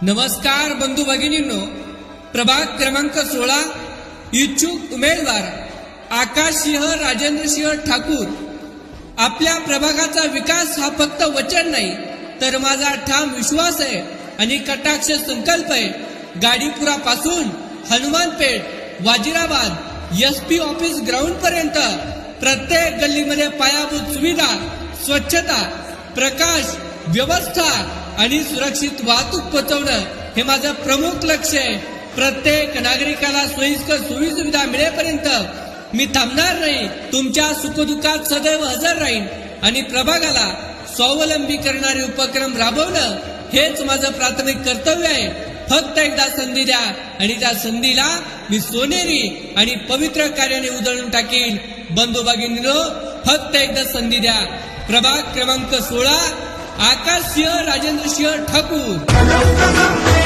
नमस्कार बंधू भगिनींनो, प्रभाग क्रमांक 16 इच्छुक उमेदवार आकाश सिंह राजेंद्र सिंह ठाकूर। आपल्या प्रभागाचा विकास हा फक्त वचन नाही तर माझा ठाम विश्वास आहे आणि कटाक्ष संकल्प आहे। गाडीपुरा पासून हनुमानपेठ, वाजिराबाद, एसपी ऑफिस ग्राउंड पर्यंत प्रत्येक गल्लीमध्ये पायाभूत सुविधा, स्वच्छता, प्रकाश, व्यवस्था आणि सुरक्षित वाहतूक पोहोचवणं हे माझं प्रमुख लक्ष्य आहे। प्रत्येक नागरिकाला सोयीस्कर सुविधा मिळेपर्यंत मी थांबणार नाही। तुमच्या सुखदुःखात सदैव हजर राहीन आणि प्रभागाला स्वावलंबी करणारे उपक्रम राबवणं हेच माझं प्राथमिक कर्तव्य आहे। फक्त एकदा संधी द्या आणि त्या संधीला मी सोनेरी आणि पवित्र कार्याने उधळून टाकीन। बंधू भगिनींनो, फक्त एकदा संधी द्या। प्रभाग क्रमांक 16 आकाश सिंह राजेंद्र सिंह ठाकूर।